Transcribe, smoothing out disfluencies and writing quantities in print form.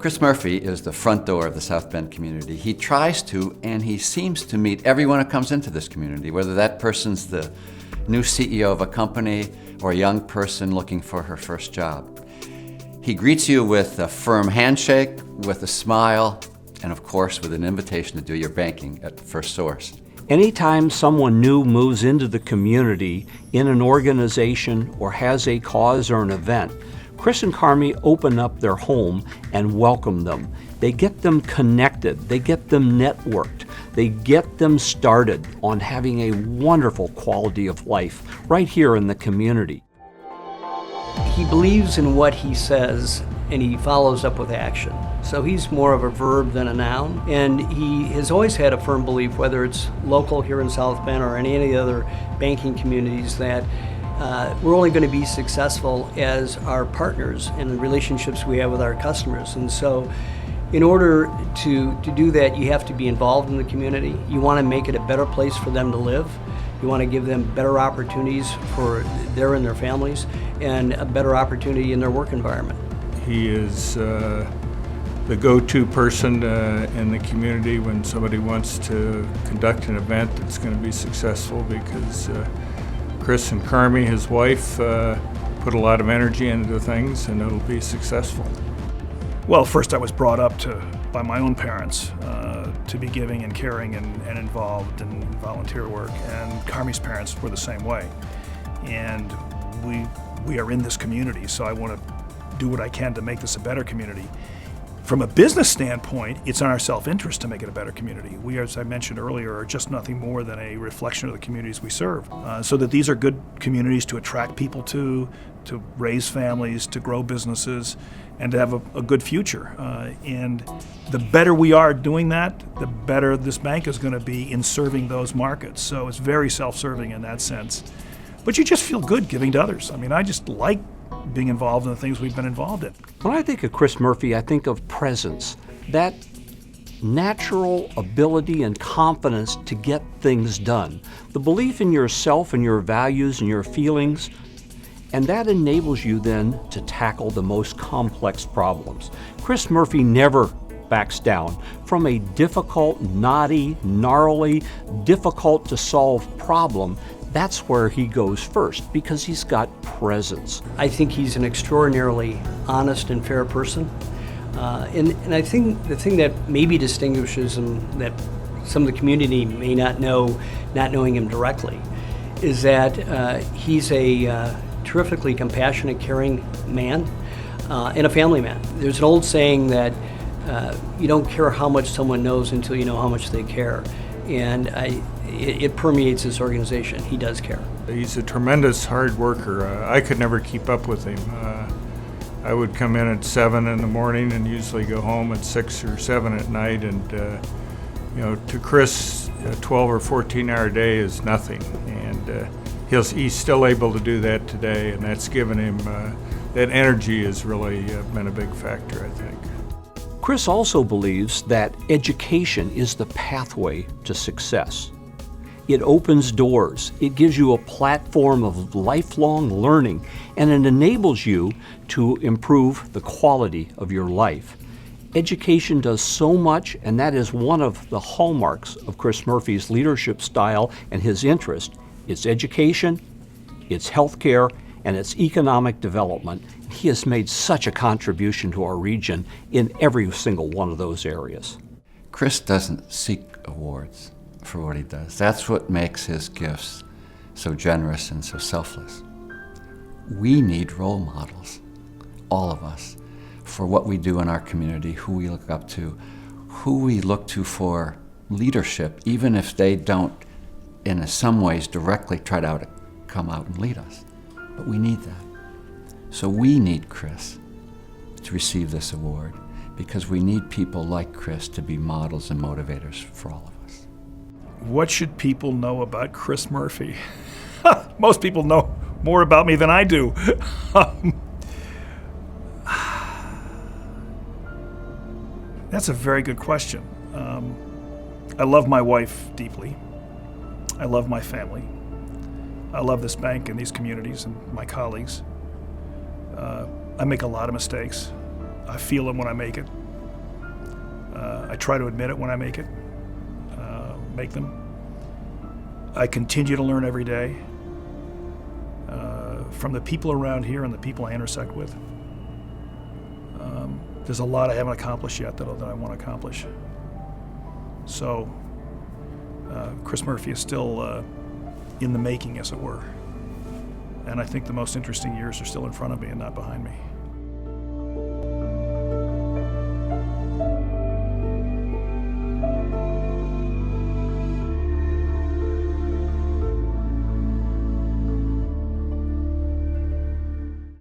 Chris Murphy is the front door of the South Bend community. He tries to, and he seems to meet everyone who comes into this community, whether that person's the new CEO of a company or a young person looking for her first job. He greets you with a firm handshake, with a smile, and of course with an invitation to do your banking at First Source. Anytime someone new moves into the community in an organization or has a cause or an event, Chris and Carmi open up their home and welcome them. They get them connected, they get them networked, they get them started on having a wonderful quality of life right here in the community. He believes in what he says and he follows up with action. So he's more of a verb than a noun, and he has always had a firm belief, whether it's local here in South Bend or any of the other banking communities, that we're only going to be successful as our partners and the relationships we have with our customers. And so in order to do that, you have to be involved in the community. You want to make it a better place for them to live. You want to give them better opportunities for their and their families, and a better opportunity in their work environment. He is the go-to person in the community when somebody wants to conduct an event that's going to be successful, because Chris and Carmi, his wife, put a lot of energy into things, and it'll be successful. Well, first I was brought up by my own parents to be giving and caring and involved in volunteer work, and Carmi's parents were the same way. And we are in this community, so I want to do what I can to make this a better community. From a business standpoint, it's in our self-interest to make it a better community. We, as I mentioned earlier, are just nothing more than a reflection of the communities we serve. So that these are good communities to attract people to raise families, to grow businesses, and to have a good future. And the better we are doing that, the better this bank is going to be in serving those markets. So it's very self-serving in that sense. But you just feel good giving to others. I mean, I just like being involved in the things we've been involved in. When I think of Chris Murphy, I think of presence, that natural ability and confidence to get things done, the belief in yourself and your values and your feelings, and that enables you then to tackle the most complex problems. Chris Murphy never backs down from a difficult, knotty, gnarly, difficult to solve problem. That's where he goes first, because he's got presence. I think he's an extraordinarily honest and fair person. And I think the thing that maybe distinguishes him, that some of the community may not know, not knowing him directly, is that he's a terrifically compassionate, caring man and a family man. There's an old saying that you don't care how much someone knows until you know how much they care. And it permeates this organization. He does care. He's a tremendous hard worker. I could never keep up with him. I would come in at 7 in the morning and usually go home at 6 or 7 at night. And to Chris, a 12 or 14-hour day is nothing. And he's still able to do that today, and that's given him that energy has really been a big factor, I think. Chris also believes that education is the pathway to success. It opens doors, it gives you a platform of lifelong learning, and it enables you to improve the quality of your life. Education does so much, and that is one of the hallmarks of Chris Murphy's leadership style and his interest. It's education, it's healthcare, and it's economic development. He has made such a contribution to our region in every single one of those areas. Chris doesn't seek awards for what he does. That's what makes his gifts so generous and so selfless. We need role models, all of us, for what we do in our community, who we look up to, who we look to for leadership, even if they don't, in some ways, directly try to come out and lead us. But we need that. So we need Chris to receive this award, because we need people like Chris to be models and motivators for all of us. What should people know about Chris Murphy? Most people know more about me than I do. That's a very good question. I love my wife deeply. I love my family. I love this bank and these communities and my colleagues. I make a lot of mistakes. I feel them when I make it. I try to admit it when I make them. I continue to learn every day from the people around here and the people I intersect with. There's a lot I haven't accomplished yet that I want to accomplish. So Chris Murphy is still in the making, as it were. And I think the most interesting years are still in front of me and not behind me.